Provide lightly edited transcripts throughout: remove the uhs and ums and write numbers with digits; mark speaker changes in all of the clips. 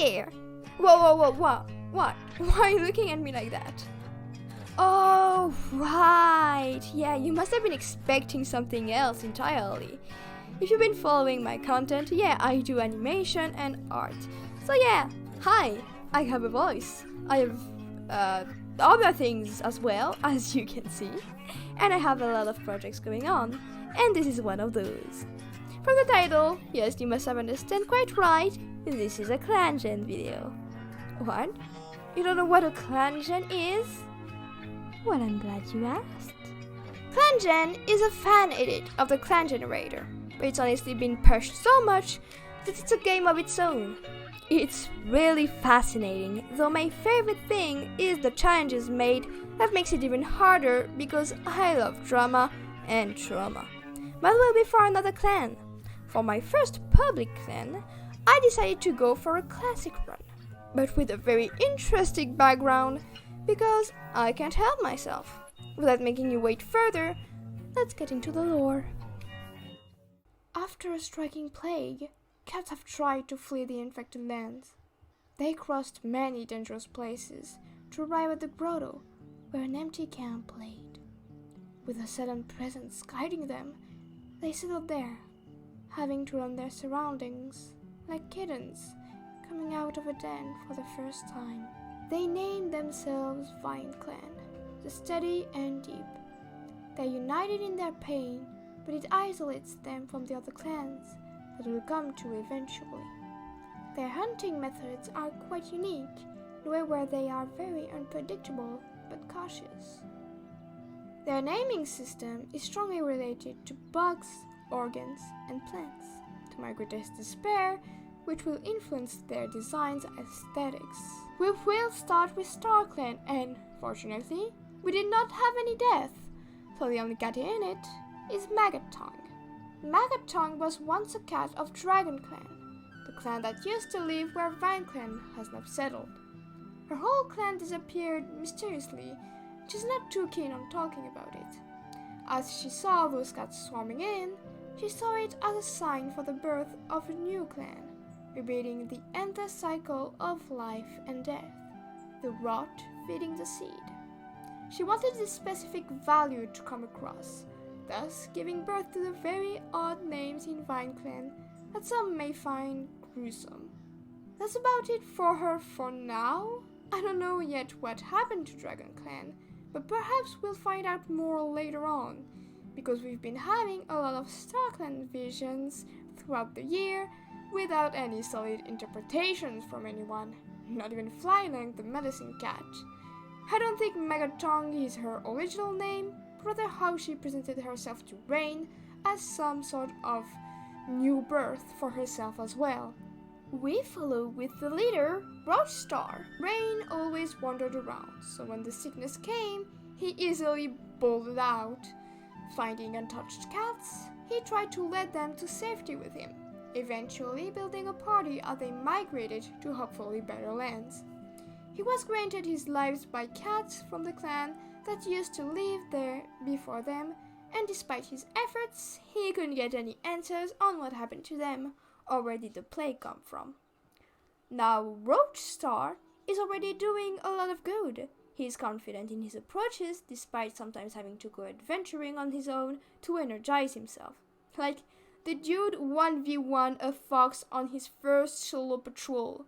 Speaker 1: there! Whoa, what? Why are you looking at me like that? Oh, right. Yeah, you must have been expecting something else entirely. If you've been following my content, yeah, I do animation and art. So yeah, hi, I have a voice. I have other things as well, as you can see. And I have a lot of projects going on. And this is one of those. From the title, yes, you must have understood quite right, this is a ClanGen video. What? You don't know what a ClanGen is? Well, I'm glad you asked. ClanGen is a fan edit of the Clan Generator, but it's honestly been pushed so much that it's a game of its own. It's really fascinating, though my favorite thing is the challenges made that makes it even harder because I love drama and trauma. But we'll be for another clan. For my first public clan, I decided to go for a classic run, but with a very interesting background because I can't help myself. Without making you wait further, let's get into the lore. After a striking plague, cats have tried to flee the infected lands. They crossed many dangerous places to arrive at the grotto where an empty camp laid. With a sudden presence guiding them, they settled there, having to learn their surroundings like kittens coming out of a den for the first time. They named themselves VineClan, the steady and deep. They're united in their pain, but it isolates them from the other clans that will come to eventually. Their hunting methods are quite unique in a way where they are very unpredictable but cautious. Their naming system is strongly related to bugs, organs, and plants, to my greatest despair, which will influence their design's aesthetics. We will start with StarClan, and fortunately, we did not have any death, so the only cat in it is Maggot Tongue. Maggot Tongue was once a cat of Dragon Clan, the clan that used to live where VineClan has now settled. Her whole clan disappeared mysteriously. She's not too keen on talking about it. As she saw those cats swarming in, she saw it as a sign for the birth of a new clan, repeating the endless cycle of life and death, the rot feeding the seed. She wanted this specific value to come across, thus giving birth to the very odd names in VineClan that some may find gruesome. That's about it for her for now. I don't know yet what happened to Dragon Clan, but perhaps we'll find out more later on, because we've been having a lot of StarClan visions throughout the year without any solid interpretations from anyone, not even Flylang the medicine cat. I don't think Megatong is her original name, but rather how she presented herself to Rain as some sort of new birth for herself as well. We follow with the leader, Roachstar. Rain always wandered around, so when the sickness came, he easily bolted out. Finding untouched cats, he tried to lead them to safety with him, eventually building a party as they migrated to hopefully better lands. He was granted his lives by cats from the clan that used to live there before them, and despite his efforts, he couldn't get any answers on what happened to them, or where did the plague come from. Now Roachstar is already doing a lot of good. He is confident in his approaches, despite sometimes having to go adventuring on his own to energize himself. Like, the dude 1v1 a fox on his first solo patrol.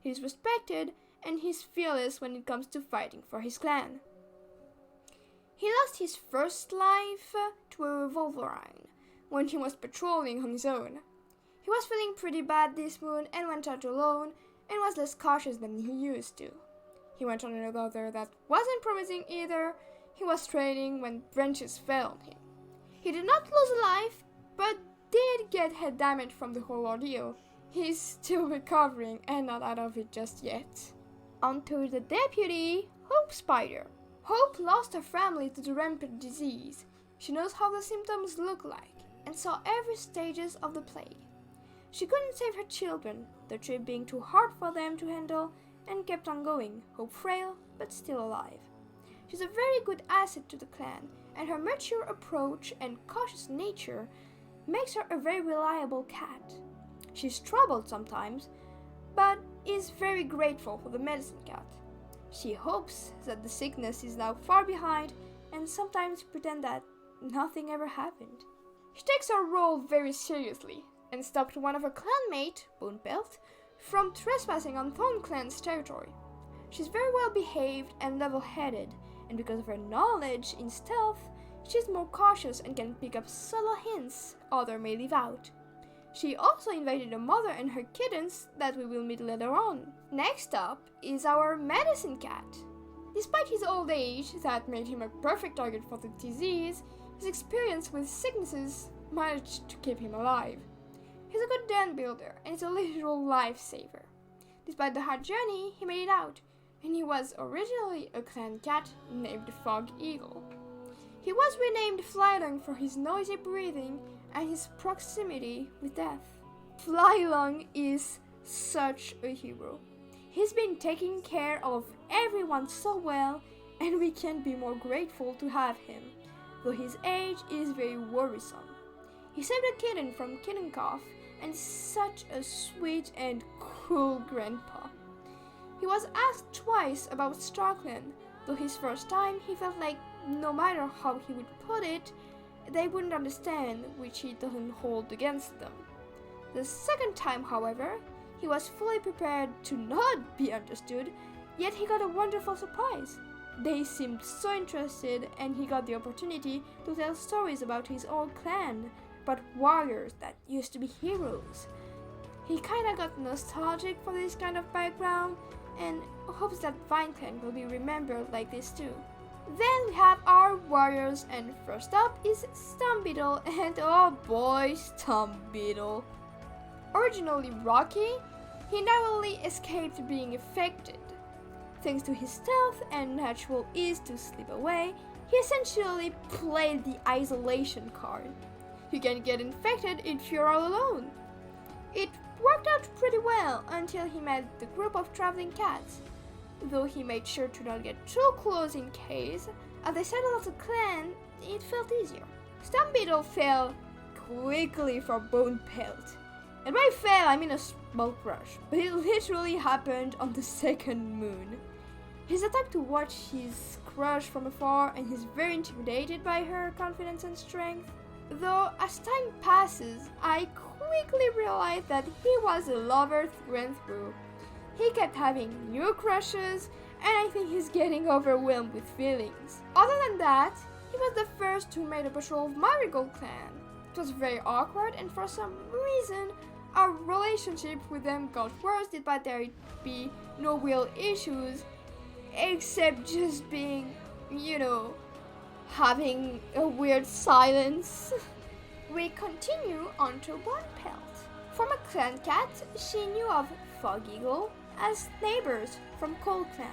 Speaker 1: He's respected, and he's fearless when it comes to fighting for his clan. He lost his first life to a Wolverine when he was patrolling on his own. He was feeling pretty bad this moon and went out alone and was less cautious than he used to. He went on another that wasn't promising either. He was training when branches fell on him. He did not lose a life, but did get head damage from the whole ordeal. He's still recovering and not out of it just yet. On to the deputy, Hope Spider. Hope lost her family to the rampant disease. She knows how the symptoms look like and saw every stages of the plague. She couldn't save her children, the trip being too hard for them to handle, and kept on going, Hope frail, but still alive. She's a very good asset to the clan, and her mature approach and cautious nature makes her a very reliable cat. She's troubled sometimes, but is very grateful for the medicine cat. She hopes that the sickness is now far behind and sometimes pretend that nothing ever happened. She takes her role very seriously and stopped one of her clanmate, Bonepelt, from trespassing on VineClan's territory. She's very well behaved and level-headed, and because of her knowledge in stealth, she's more cautious and can pick up subtle hints others may leave out. She also invited her mother and her kittens that we will meet later on. Next up is our medicine cat. Despite his old age that made him a perfect target for the disease, his experience with sicknesses managed to keep him alive. He's a good den builder and is a literal lifesaver. Despite the hard journey, he made it out, and he was originally a clan cat named Fog Eagle. He was renamed Flylong for his noisy breathing and his proximity with death. Flylong is such a hero. He's been taking care of everyone so well, and we can't be more grateful to have him, though his age is very worrisome. He saved a kitten from kitten cough and is such a sweet and cool grandpa. He was asked twice about Starkland, though his first time he felt like no matter how he would put it, they wouldn't understand, which he doesn't hold against them. The second time, however, he was fully prepared to not be understood, yet he got a wonderful surprise. They seemed so interested, and he got the opportunity to tell stories about his old clan, about warriors that used to be heroes. He kinda got nostalgic for this kind of background, and hopes that VineClan will be remembered like this too. Then we have our warriors, and first up is Stauber, and oh boy, Stauber. Originally rocky, he narrowly escaped being affected. Thanks to his stealth and natural ease to slip away, he essentially played the isolation card. You can get infected if you're all alone. It worked out pretty well until he met the group of traveling cats, though he made sure to not get too close in case, as they settled as a clan, it felt easier. Stauber fell quickly for Bonepelt. And by fell, I mean a small crush, but it literally happened on the second moon. He's the type to watch his crush from afar, and he's very intimidated by her confidence and strength. Though as time passes, I quickly realized that he was a lover through and through. He kept having new crushes, and I think he's getting overwhelmed with feelings. Other than that, he was the first who made a patrol of Marigold Clan. It was very awkward, and for some reason, our relationship with them got worse despite there be no real issues, except just being, having a weird silence. We continue on to Bonepelt. From a clan cat, she knew of Fog Eagle as neighbors from Cold Clan.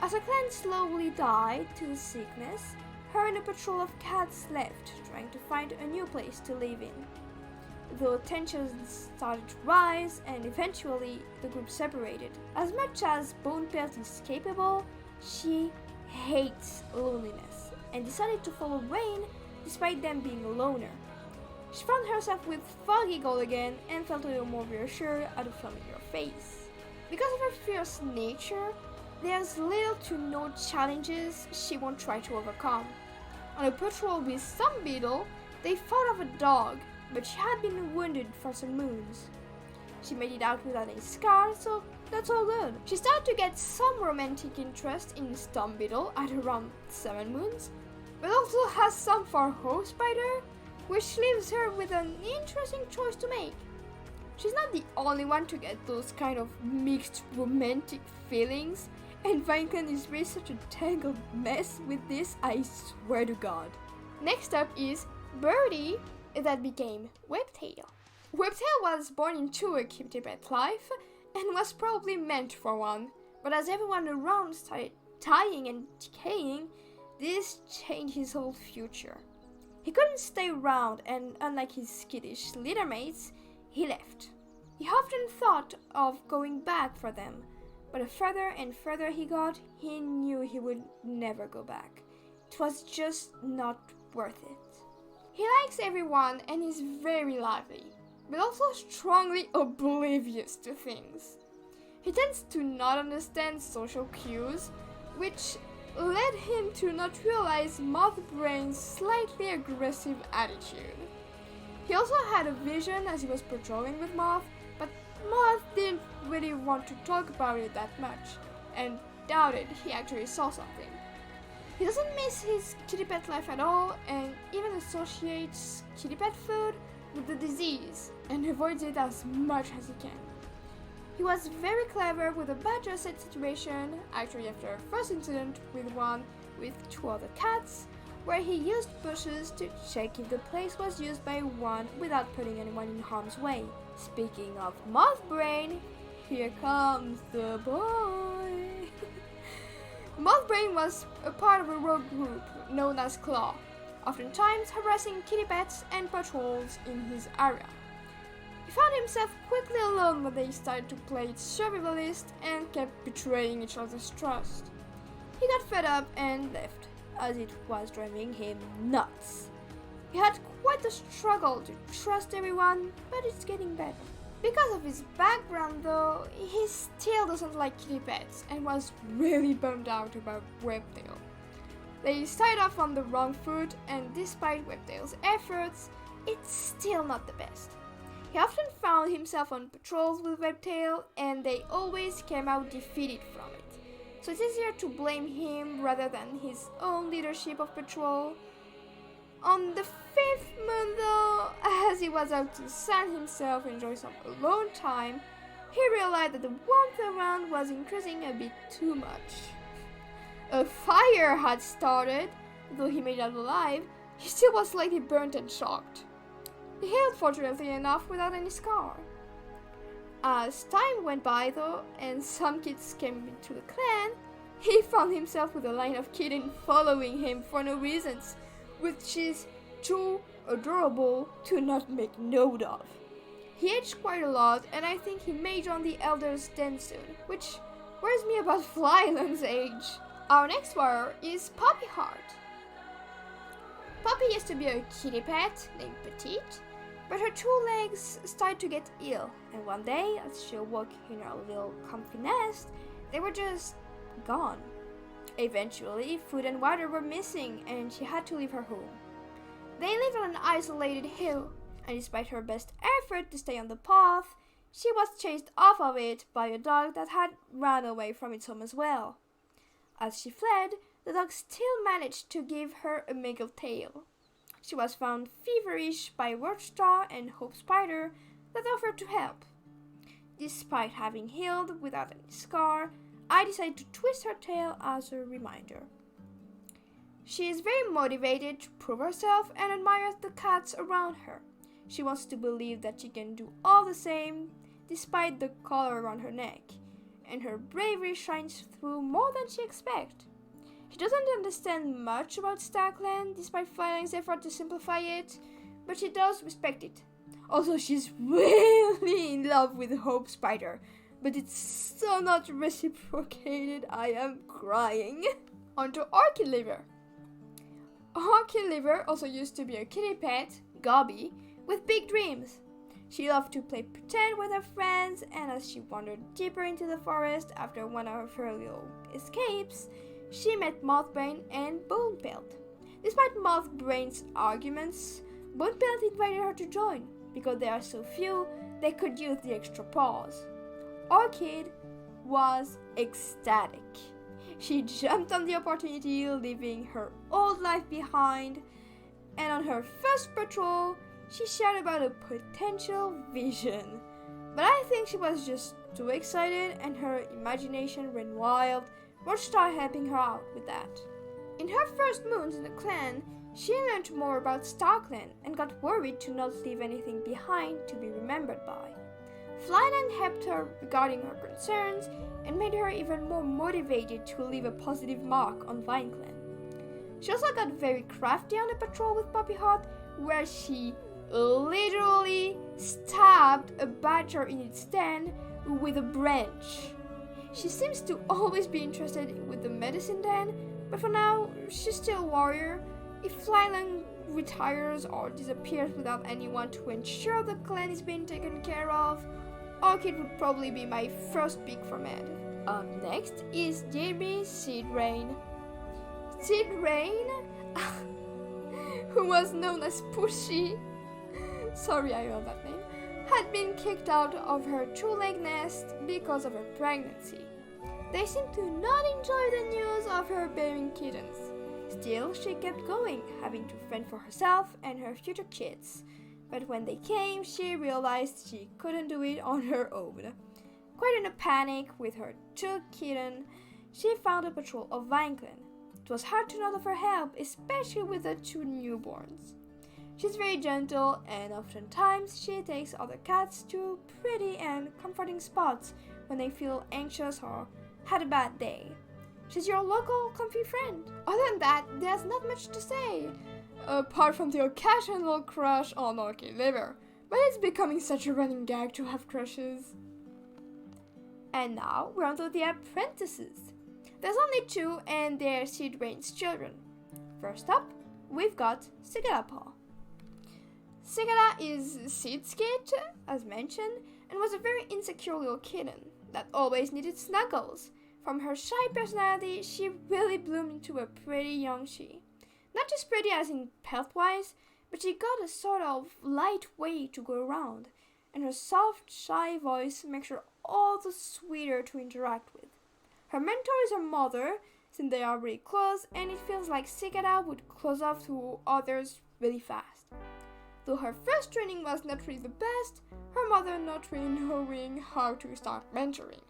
Speaker 1: As her clan slowly died to sickness, her and a patrol of cats left, trying to find a new place to live in. Though tensions started to rise, and eventually the group separated. As much as Bonepelt is capable, she hates loneliness, and decided to follow Rain despite them being a loner. She found herself with Fog Eagle again and felt a little more reassured at a familiar face. Because of her fierce nature, there's little to no challenges she won't try to overcome. On a patrol with Stauber, they fought off a dog, but she had been wounded for some moons. She made it out without any scars, so that's all good. She started to get some romantic interest in Stauber at around 7 moons, but also has some for Host Spider, which leaves her with an interesting choice to make. She's not the only one to get those kind of mixed romantic feelings, and VineClan is really such a tangled mess with this, I swear to God. Next up is Birdie, that became Webtail. Webtail was born into a cutie pet life and was probably meant for one, but as everyone around started dying and decaying, this changed his whole future. He couldn't stay around, and unlike his skittish leader mates, he left. He often thought of going back for them, but the further and further he got, he knew he would never go back. It was just not worth it. He likes everyone and is very lively, but also strongly oblivious to things. He tends to not understand social cues, which led him to not realize Mothbrain's slightly aggressive attitude. He also had a vision as he was patrolling with Moth, but Moth didn't really want to talk about it that much, and doubted he actually saw something. He doesn't miss his kitty pet life at all, and even associates kitty pet food with the disease, and avoids it as much as he can. He was very clever with a badger set situation, actually after a first incident with 2 other cats, where he used bushes to check if the place was used by one without putting anyone in harm's way. Speaking of Mothbrain, here comes the boy. Mothbrain was a part of a rogue group known as Claw, oftentimes harassing kitty pets and patrols in his area. He found himself quickly alone when they started to play survivalist and kept betraying each other's trust. He got fed up and left, as it was driving him nuts. He had quite a struggle to trust everyone, but it's getting better. Because of his background though, he still doesn't like kitty pets and was really bummed out about Webtail. They started off on the wrong foot, and despite Webtail's efforts, it's still not the best. He often found himself on patrols with Webtail, and they always came out defeated from it. So it's easier to blame him rather than his own leadership of patrol. On the 5th moon though, as he was out to sun himself and enjoy some alone time, he realized that the warmth around was increasing a bit too much. A fire had started, though he made it out alive, he still was slightly burnt and shocked. He healed fortunately enough without any scar. As time went by though, and some kids came into the clan, he found himself with a line of kittens following him for no reasons, which is too adorable to not make note of. He aged quite a lot, and I think he may join the Elder's Den soon, which worries me about Flyland's age. Our next warrior is Poppy Heart. Poppy used to be a kitty pet named Petite, but her 2 legs started to get ill, and one day, as she awoke in her little comfy nest, they were just gone. Eventually, food and water were missing, and she had to leave her home. They lived on an isolated hill, and despite her best effort to stay on the path, she was chased off of it by a dog that had run away from its home as well. As she fled, the dog still managed to give her a mangled tail. She was found feverish by Watchstar and Hope Spider that offered to help. Despite having healed without any scar, I decided to twist her tail as a reminder. She is very motivated to prove herself and admires the cats around her. She wants to believe that she can do all the same despite the collar around her neck, and her bravery shines through more than she expects. She doesn't understand much about StarClan despite Flyland's effort to simplify it, but she does respect it. Also, she's really in love with Hope Spider, but it's so not reciprocated, I am crying. On to Orchid Liver. Orchid Liver also used to be a kitty pet, Gobby, with big dreams. She loved to play pretend with her friends, and as she wandered deeper into the forest after one of her little escapes, she met Mothbrain and Bonepelt. Despite Mothbrain's arguments, Bonepelt invited her to join, because there are so few, they could use the extra paws. Orchid was ecstatic. She jumped on the opportunity, leaving her old life behind, and on her first patrol, she shared about a potential vision. But I think she was just too excited and her imagination ran wild, Watchstar helping her out with that. In her first moons in the clan, she learned more about StarClan and got worried to not leave anything behind to be remembered by. Flyland helped her regarding her concerns and made her even more motivated to leave a positive mark on VineClan. She also got very crafty on the patrol with Poppy Heart, where she literally stabbed a badger in its den with a branch. She seems to always be interested with the medicine den, but for now, she's still a warrior. If Flyland retires or disappears without anyone to ensure the clan is being taken care of, Orchid would probably be my first pick for Med. Up next is Debbie Seed Rain. Seed Rain, who was known as Pushy, sorry I wrote that name, had been kicked out of her two-leg nest because of her pregnancy. They seemed to not enjoy the news of her bearing kittens. Still, she kept going, having to fend for herself and her future kids. But when they came, she realized she couldn't do it on her own. Quite in a panic with her two kittens, she found a patrol of VineClan. It was hard to not offer help, especially with the two newborns. She's very gentle, and oftentimes she takes other cats to pretty and comforting spots when they feel anxious or had a bad day. She's your local comfy friend. Other than that, there's not much to say, apart from the occasional crush on Orchid Liver, but it's becoming such a running gag to have crushes. And now we're on to the apprentices. There's only two, and they're Seed Rain's children. First up, we've got Cicada Paw. Cicada is Seed's kid, as mentioned, and was a very insecure little kitten that always needed snuggles. From her shy personality, she really bloomed into a pretty young she. Not just pretty as in health-wise, but she got a sort of light way to go around, and her soft, shy voice makes her all the sweeter to interact with. Her mentor is her mother, since they are really close, and it feels like Cicada would close off to others really fast. Though her first training was not really the best, her mother not really knowing how to start mentoring.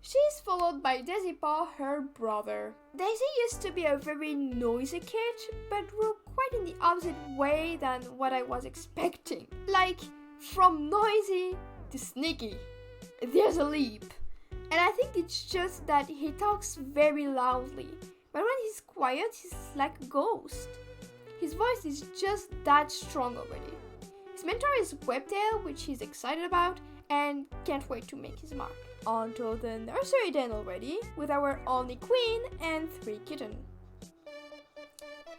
Speaker 1: She's followed by Daisy Paw, her brother. Daisy used to be a very noisy kid, but grew quite in the opposite way than what I was expecting. Like, from noisy to sneaky. There's a leap. And I think it's just that he talks very loudly, but when he's quiet, he's like a ghost. His voice is just that strong already. His mentor is Webtail, which he's excited about and can't wait to make his mark. On to the nursery den already, with our only queen and 3 kittens.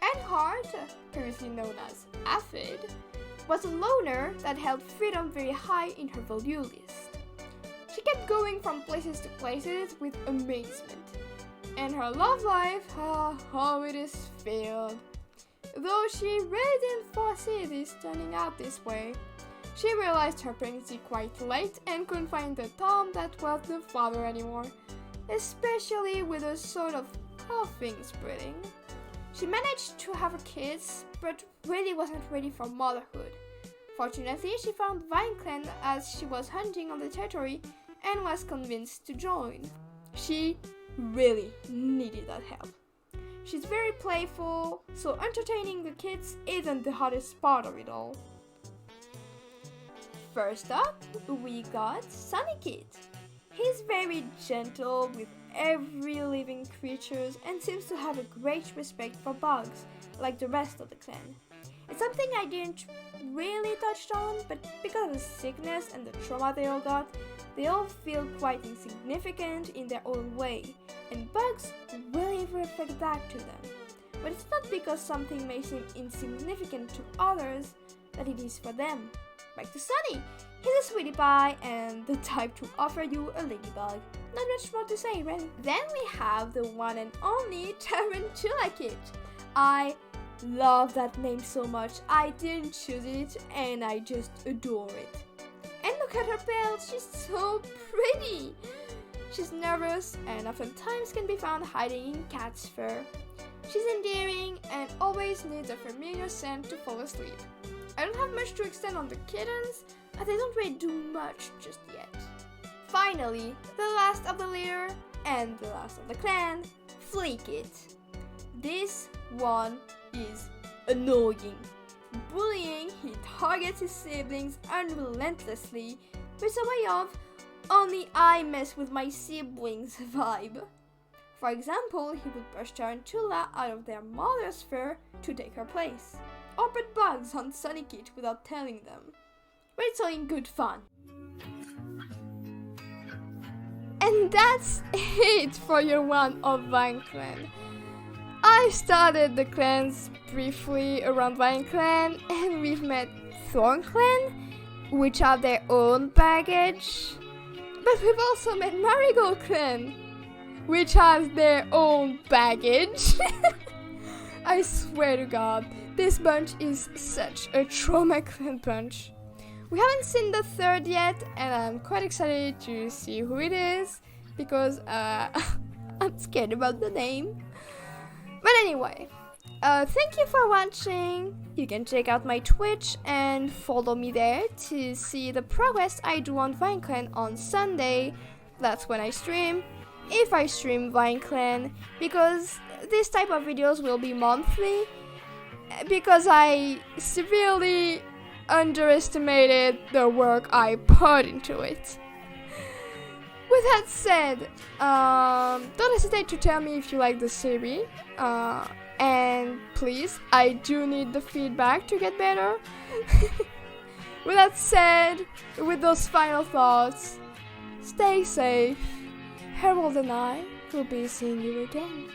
Speaker 1: Earnhardt, previously known as Aphid, was a loner that held freedom very high in her value list. She kept going from places to places with amazement. And her love life, how it is filled. Though she really didn't foresee this turning out this way. She realized her pregnancy quite late and couldn't find the Tom that was the father anymore, especially with a sort of coughing spreading. She managed to have her kids, but really wasn't ready for motherhood. Fortunately, she found VineClan as she was hunting on the territory and was convinced to join. She really needed that help. She's very playful, so entertaining the kids isn't the hardest part of it all. First up, we got Sunny Kid. He's very gentle with every living creature and seems to have a great respect for bugs, like the rest of the clan. It's something I didn't really touch on, but because of the sickness and the trauma they all got, they all feel quite insignificant in their own way, and bugs really reflect that to them. But it's not because something may seem insignificant to others that it is for them. Back to Sunny. He's a sweetie pie and the type to offer you a ladybug. Not much more to say, really. Then we have the one and only Tarantula Kid. I love that name so much. I didn't choose it and I just adore it. And look at her pelt, she's so pretty. She's nervous and oftentimes can be found hiding in cat's fur. She's endearing and always needs a familiar scent to fall asleep. I don't have much to extend on the kittens, as they don't really do much just yet. Finally, the last of the litter and the last of the clan, Fleekit. This one is annoying. Bullying, he targets his siblings unrelentlessly with a way of only I mess with my siblings vibe. For example, he would push Tarantula out of their mother's fur to take her place, or put bugs on Sunny Kid without telling them. But it's all in good fun. And that's it for year 1 of VineClan. I started the clans briefly around VineClan, and we've met ThornClan, which have their own baggage. But we've also met Marigold Clan, which has their own baggage. I swear to God, this bunch is such a trauma clan bunch. We haven't seen the third yet, and I'm quite excited to see who it is, because I'm scared about the name. But anyway, thank you for watching. You can check out my Twitch and follow me there to see the progress I do on VineClan on Sunday. That's when I stream, if I stream VineClan, because this type of videos will be monthly, because I severely underestimated the work I put into it. With that said, don't hesitate to tell me if you like the series, and please, I do need the feedback to get better. With that said, with those final thoughts, stay safe. Harold and I will be seeing you again.